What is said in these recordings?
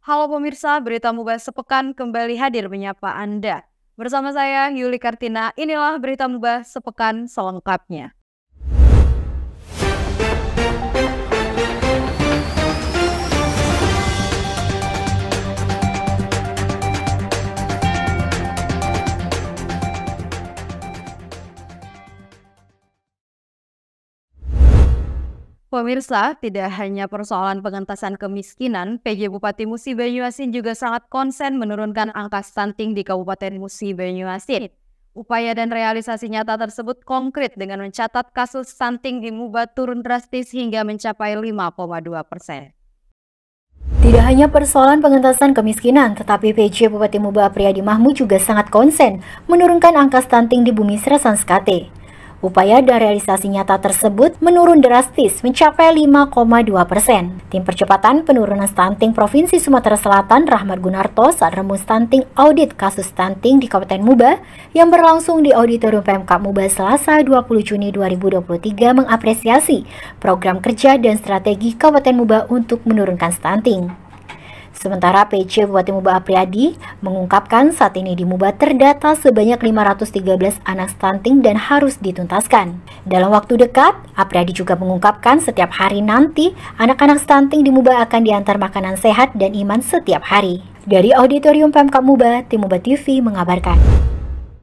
Halo pemirsa, berita Mubah sepekan kembali hadir menyapa Anda. Bersama saya Yuli Kartina, inilah berita Mubah sepekan selengkapnya. Pemirsa, tidak hanya persoalan pengentasan kemiskinan, PJ Bupati Musi Banyuasin juga sangat konsen menurunkan angka stunting di Kabupaten Musi Banyuasin. Upaya dan realisasi nyata tersebut konkret dengan mencatat kasus stunting di Muba turun drastis hingga mencapai 5,2%. Tidak hanya persoalan pengentasan kemiskinan, tetapi PJ Bupati Muba Apriyadi Mahmud juga sangat konsen menurunkan angka stunting di Bumi Serasan Skate. Upaya dan realisasi nyata tersebut menurun drastis mencapai 5,2%. Tim Percepatan Penurunan Stunting Provinsi Sumatera Selatan Rahmat Gunarto saat rembuk stunting audit kasus stunting di Kabupaten Muba yang berlangsung di Auditorium Pemkab Muba Selasa 20 Juni 2023 mengapresiasi program kerja dan strategi Kabupaten Muba untuk menurunkan stunting. Sementara PJ Bupati Muba Apriyadi mengungkapkan saat ini di Muba terdata sebanyak 513 anak stunting dan harus dituntaskan. Dalam waktu dekat, Apriyadi juga mengungkapkan setiap hari nanti anak-anak stunting di Muba akan diantar makanan sehat dan iman setiap hari. Dari Auditorium Pemkab Muba, Tim Muba TV mengabarkan.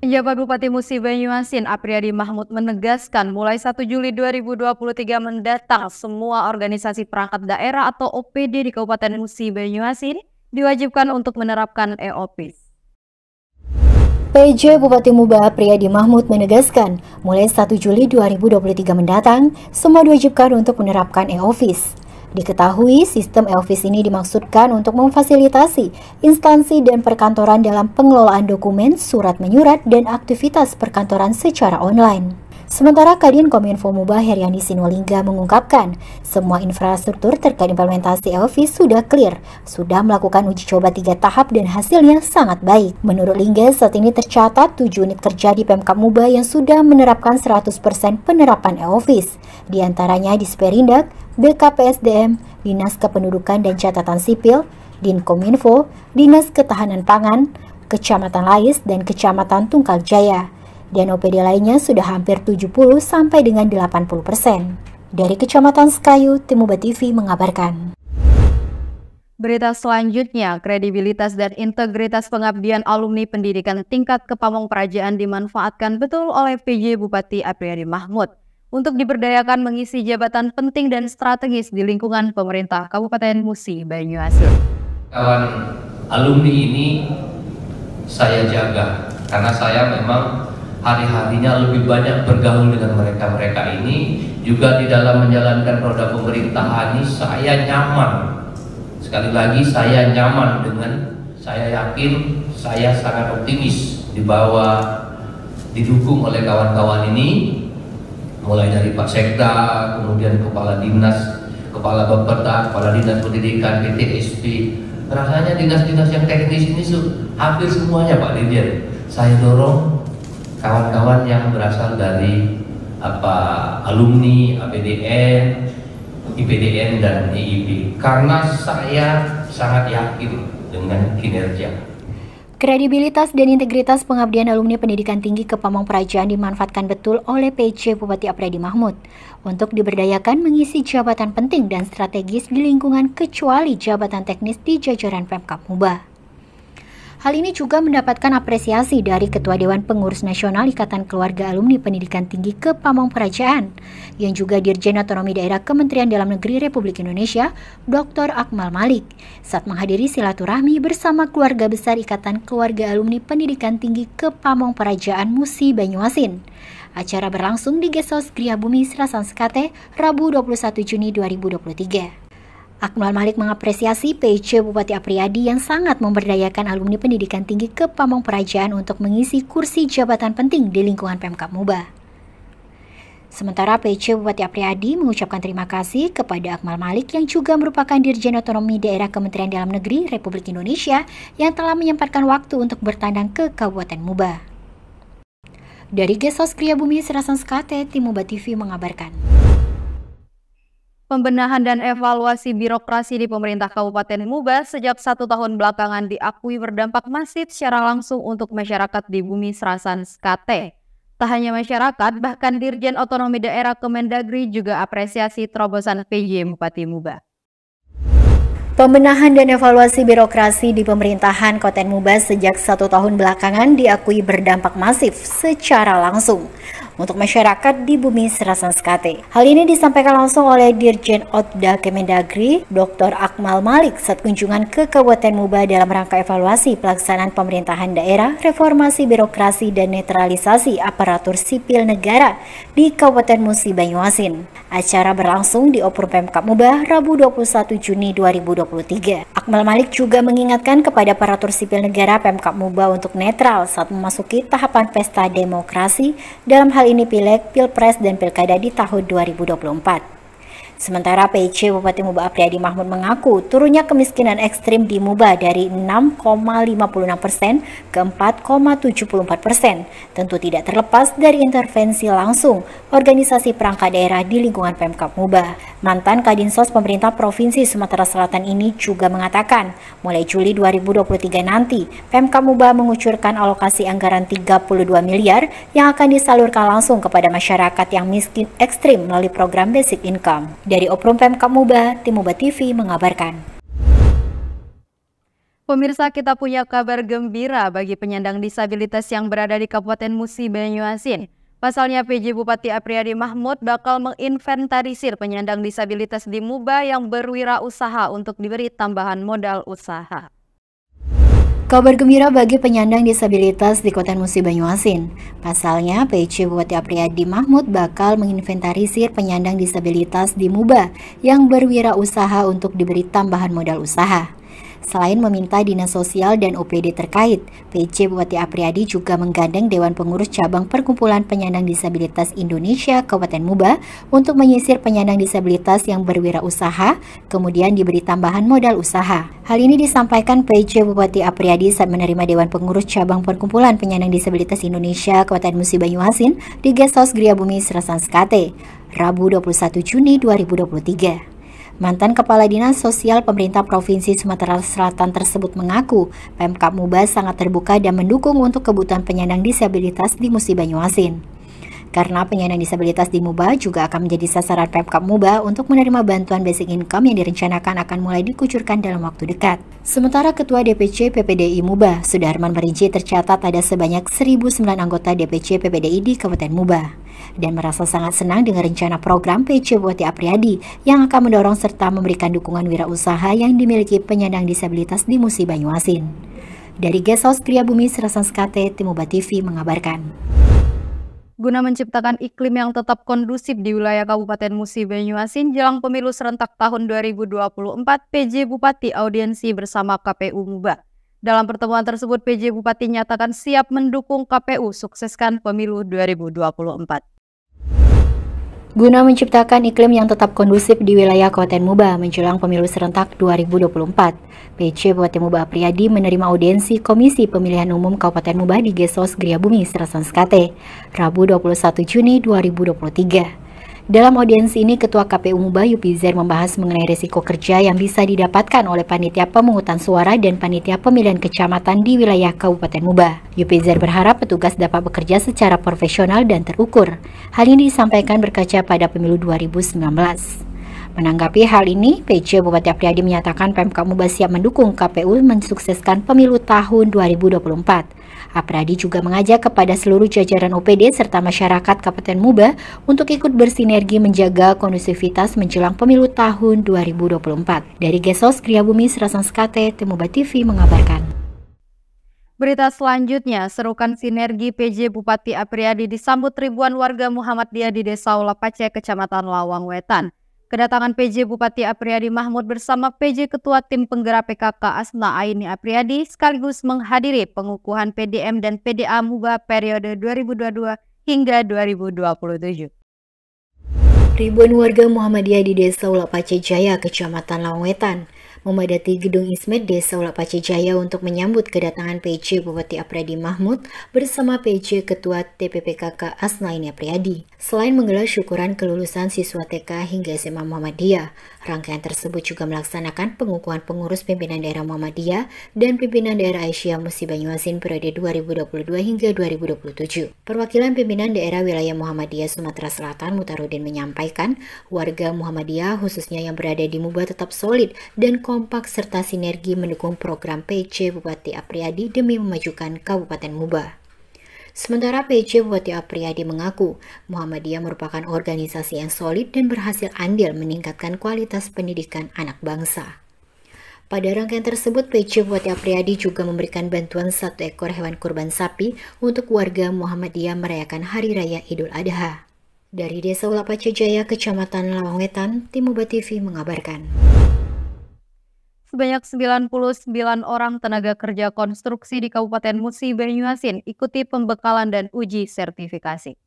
Penjabat Bupati Musi Banyuasin Apriyadi Mahmud menegaskan mulai 1 Juli 2023 mendatang semua organisasi perangkat daerah atau OPD di Kabupaten Musi Banyuasin diwajibkan untuk menerapkan e-office. PJ Bupati Muba Apriyadi Mahmud menegaskan mulai 1 Juli 2023 mendatang semua diwajibkan untuk menerapkan e-office. Diketahui sistem e-office ini dimaksudkan untuk memfasilitasi instansi dan perkantoran dalam pengelolaan dokumen, surat menyurat, dan aktivitas perkantoran secara online. Sementara Kadin Kominfo Muba Heriandi Sinolingga mengungkapkan semua infrastruktur terkait implementasi e-office sudah clear, sudah melakukan uji coba 3 tahap dan hasilnya sangat baik. Menurut Lingga, saat ini tercatat 7 unit kerja di Pemkab Muba yang sudah menerapkan 100% penerapan e-office, di antaranya di Sperindak, BKPSDM, Dinas Kependudukan dan Catatan Sipil, Dinkominfo, Dinas Ketahanan Pangan, Kecamatan Lais, dan Kecamatan Tunggal Jaya. Dan OPD lainnya sudah hampir 70 sampai dengan 80%. Dari Kecamatan Sekayu, Tim Muba TV mengabarkan. Berita selanjutnya, kredibilitas dan integritas pengabdian alumni pendidikan tingkat Kepamong Praijaan dimanfaatkan betul oleh PJ Bupati Apriyadi Mahmud untuk diberdayakan mengisi jabatan penting dan strategis di lingkungan pemerintah Kabupaten Musi Banyuasin. Kawan alumni ini saya jaga karena saya memang hari-harinya lebih banyak bergaul dengan mereka ini, juga di dalam menjalankan roda pemerintahan ini saya nyaman. Sekali lagi saya nyaman dengan, saya yakin, saya sangat optimis di bawah didukung oleh kawan-kawan ini, mulai dari Pak Sekda, kemudian Kepala Dinas, Kepala Bapeda, Kepala Dinas Pendidikan, PTSP. Rasanya dinas-dinas yang teknis ini hampir semuanya Pak Dirjen. Saya dorong kawan-kawan yang berasal dari alumni APDN, IPDN dan EIB, karena saya sangat yakin dengan kinerja. Kredibilitas dan integritas pengabdian alumni pendidikan tinggi Kepamong Praijaan dimanfaatkan betul oleh PJ Bupati Apriyadi Mahmud untuk diberdayakan mengisi jabatan penting dan strategis di lingkungan kecuali jabatan teknis di jajaran Pemkab Muba. Hal ini juga mendapatkan apresiasi dari Ketua Dewan Pengurus Nasional Ikatan Keluarga Alumni Pendidikan Tinggi Kepamong Praijaan, yang juga Dirjen Otonomi Daerah Kementerian Dalam Negeri Republik Indonesia, Dr. Akmal Malik, saat menghadiri silaturahmi bersama keluarga besar Ikatan Keluarga Alumni Pendidikan Tinggi Kepamong Praijaan Musi Banyuasin. Acara berlangsung di Gesos Gria Bumi Serasan Skate, Rabu 21 Juni 2023. Akmal Malik mengapresiasi PJ Bupati Apriyadi yang sangat memberdayakan alumni pendidikan tinggi Kepamong Praijaan untuk mengisi kursi jabatan penting di lingkungan Pemkab Muba. Sementara PJ Bupati Apriyadi mengucapkan terima kasih kepada Akmal Malik yang juga merupakan Dirjen Otonomi Daerah Kementerian Dalam Negeri Republik Indonesia yang telah menyempatkan waktu untuk bertandang ke Kabupaten Muba. Dari Gesos Gria Bumi Serasan Skate, Tim Muba TV mengabarkan. Pembenahan dan evaluasi birokrasi di pemerintah Kabupaten Muba sejak 1 tahun belakangan diakui berdampak masif secara langsung untuk masyarakat di Bumi Serasan Skate. Tak hanya masyarakat, bahkan Dirjen Otonomi Daerah Kemendagri juga apresiasi terobosan PJ Bupati Muba. Pembenahan dan evaluasi birokrasi di pemerintahan Kabupaten Muba sejak 1 tahun belakangan diakui berdampak masif secara langsung untuk masyarakat di Bumi Serasan Skate. Hal ini disampaikan langsung oleh Dirjen Otda Kemendagri, Dr. Akmal Malik saat kunjungan ke Kabupaten Muba dalam rangka evaluasi pelaksanaan pemerintahan daerah, reformasi birokrasi dan netralisasi aparatur sipil negara di Kabupaten Musi Banyuasin. Acara berlangsung di Oprum Pemkab Muba Rabu 21 Juni 2023. Akmal Malik juga mengingatkan kepada aparatur sipil negara Pemkab Muba untuk netral saat memasuki tahapan pesta demokrasi dalam hal ini Pileg, Pilpres, dan Pilkada di tahun 2024. Sementara PJ Bupati Muba Apriyadi Mahmud mengaku turunnya kemiskinan ekstrim di Muba dari 6,56% ke 4,74%. Tentu tidak terlepas dari intervensi langsung organisasi perangkat daerah di lingkungan Pemkab Muba. Mantan Kadinsos Pemerintah Provinsi Sumatera Selatan ini juga mengatakan, mulai Juli 2023 nanti, Pemkab Muba mengucurkan alokasi anggaran 32 miliar yang akan disalurkan langsung kepada masyarakat yang miskin ekstrim melalui program Basic Income. Dari Oprum Pemkab Muba, Tim Muba TV mengabarkan. Pemirsa, kita punya kabar gembira bagi penyandang disabilitas yang berada di Kabupaten Musi Banyuasin. Pasalnya PJ Bupati Apriyadi Mahmud bakal menginventarisir penyandang disabilitas di Muba yang berwirausaha untuk diberi tambahan modal usaha. Kabar gembira bagi penyandang disabilitas di Kota Musi Banyuasin. Pasalnya, PJ Bupati Apriyadi Mahmud bakal menginventarisir penyandang disabilitas di Muba yang berwirausaha untuk diberi tambahan modal usaha. Selain meminta Dinas Sosial dan OPD terkait, PJ Bupati Apriyadi juga menggandeng Dewan Pengurus Cabang Perkumpulan Penyandang Disabilitas Indonesia Kabupaten Muba untuk menyisir penyandang disabilitas yang berwirausaha, kemudian diberi tambahan modal usaha. Hal ini disampaikan PJ Bupati Apriyadi saat menerima Dewan Pengurus Cabang Perkumpulan Penyandang Disabilitas Indonesia Kabupaten Musi Banyuasin di Guest House Gria Bumi Serasan Skate, Rabu 21 Juni 2023. Mantan Kepala Dinas Sosial Pemerintah Provinsi Sumatera Selatan tersebut mengaku Pemkab Muba sangat terbuka dan mendukung untuk kebutuhan penyandang disabilitas di Musi Banyuasin. Karena penyandang disabilitas di Muba juga akan menjadi sasaran Pemkab Muba untuk menerima bantuan basic income yang direncanakan akan mulai dikucurkan dalam waktu dekat. Sementara Ketua DPC PPDI Muba, Sudarman merinci tercatat ada sebanyak 1.009 anggota DPC PPDI di Kabupaten Muba dan merasa sangat senang dengan rencana program PJ Bupati Apriyadi yang akan mendorong serta memberikan dukungan wirausaha yang dimiliki penyandang disabilitas di Musi Banyuasin. Dari Guest House Gria Bumi Serasan Skate, Tim Muba TV mengabarkan. Guna menciptakan iklim yang tetap kondusif di wilayah Kabupaten Musi Banyuasin jelang pemilu serentak tahun 2024, PJ Bupati audiensi bersama KPU Muba. Dalam pertemuan tersebut, PJ Bupati nyatakan siap mendukung KPU sukseskan pemilu 2024. Guna menciptakan iklim yang tetap kondusif di wilayah Kabupaten Muba menjelang pemilu serentak 2024, PJ Bupati Muba Apriyadi menerima audiensi Komisi Pemilihan Umum Kabupaten Muba di Guest House Gria Bumi Serasan Skate, Rabu 21 Juni 2023. Dalam audiensi ini, Ketua KPU Muba Yupizer membahas mengenai risiko kerja yang bisa didapatkan oleh panitia pemungutan suara dan panitia pemilihan kecamatan di wilayah Kabupaten Muba. Yupizer berharap petugas dapat bekerja secara profesional dan terukur. Hal ini disampaikan berkaca pada pemilu 2019. Menanggapi hal ini, PJ Bupati Apriyadi menyatakan Pemkab Muba siap mendukung KPU mensukseskan pemilu tahun 2024. Apriyadi juga mengajak kepada seluruh jajaran OPD serta masyarakat Kabupaten Muba untuk ikut bersinergi menjaga kondusivitas menjelang pemilu tahun 2024. Dari Guest House Gria Bumi Serasan Skate, Tim Muba TV mengabarkan. Berita selanjutnya, serukan sinergi PJ Bupati Apriyadi disambut ribuan warga Muhammadiyah di Desa Ulapace, Kecamatan Lawang Wetan. Kedatangan PJ Bupati Apriyadi Mahmud bersama PJ Ketua Tim Penggerak PKK Asna Aini Apriyadi sekaligus menghadiri pengukuhan PDM dan PDA Muba periode 2022 hingga 2027. Ribuan warga Muhammadiyah di Desa Ulapace Jaya, Kecamatan Lawang Wetan memadati gedung Ismed Desa Ulapace Jaya untuk menyambut kedatangan PJ Bupati Apriyadi Mahmud bersama PJ Ketua TPPKK Asnaini Apriyadi. Selain menggelar syukuran kelulusan siswa TK hingga SMA Muhammadiyah, rangkaian tersebut juga melaksanakan pengukuhan pengurus pimpinan daerah Muhammadiyah dan pimpinan daerah Aisyah Musi Banyuasin periode 2022 hingga 2027. Perwakilan pimpinan daerah wilayah Muhammadiyah Sumatera Selatan Mutarudin menyampaikan, warga Muhammadiyah khususnya yang berada di Muba tetap solid dan kompak serta sinergi mendukung program PJ Bupati Apriyadi demi memajukan Kabupaten Muba. Sementara PJ Bupati Apriyadi mengaku Muhammadiyah merupakan organisasi yang solid dan berhasil andil meningkatkan kualitas pendidikan anak bangsa. Pada rangkaian tersebut, PJ Bupati Apriyadi juga memberikan bantuan 1 ekor hewan kurban sapi untuk warga Muhammadiyah merayakan Hari Raya Idul Adha. Dari Desa Ulapace Jaya, Kecamatan Lawang Wetan, Tim Muba TV mengabarkan. Sebanyak 99 orang tenaga kerja konstruksi di Kabupaten Musi Banyuasin ikuti pembekalan dan uji sertifikasi.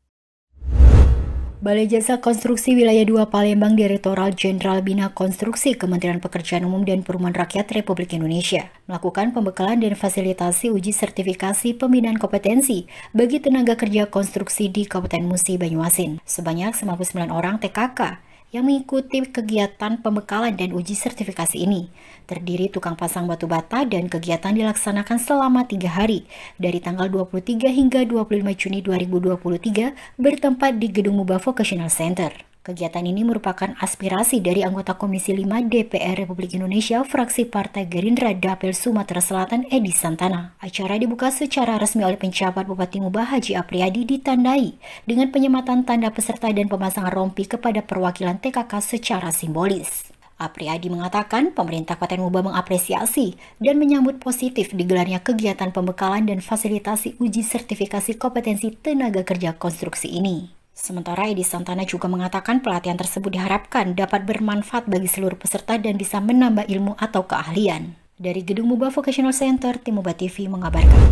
Balai Jasa Konstruksi Wilayah 2 Palembang Direktorat Jenderal Bina Konstruksi Kementerian Pekerjaan Umum dan Perumahan Rakyat Republik Indonesia melakukan pembekalan dan fasilitasi uji sertifikasi pembinaan kompetensi bagi tenaga kerja konstruksi di Kabupaten Musi Banyuasin. Sebanyak 99 orang TKK yang mengikuti kegiatan pembekalan dan uji sertifikasi ini terdiri tukang pasang batu bata dan kegiatan dilaksanakan selama 3 hari dari tanggal 23 hingga 25 Juni 2023 bertempat di Gedung Muba Vocational Center. Kegiatan ini merupakan aspirasi dari anggota Komisi 5 DPR Republik Indonesia fraksi Partai Gerindra Dapil Sumatera Selatan Edi Santana. Acara dibuka secara resmi oleh penjabat Bupati Muba Haji Apriyadi ditandai dengan penyematan tanda peserta dan pemasangan rompi kepada perwakilan TKK secara simbolis. Apriyadi mengatakan pemerintah Kabupaten Muba mengapresiasi dan menyambut positif digelarnya kegiatan pembekalan dan fasilitasi uji sertifikasi kompetensi tenaga kerja konstruksi ini. Sementara Edi Santana juga mengatakan pelatihan tersebut diharapkan dapat bermanfaat bagi seluruh peserta dan bisa menambah ilmu atau keahlian. Dari Gedung Muba Vocational Center, Tim Muba TV mengabarkan.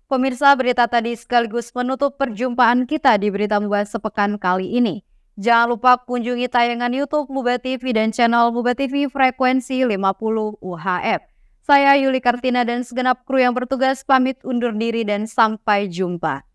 Pemirsa, berita tadi sekaligus menutup perjumpaan kita di Berita Muba sepekan kali ini. Jangan lupa kunjungi tayangan YouTube Muba TV dan channel Muba TV frekuensi 50 UHF. Saya Yuli Kartina dan segenap kru yang bertugas pamit undur diri dan sampai jumpa.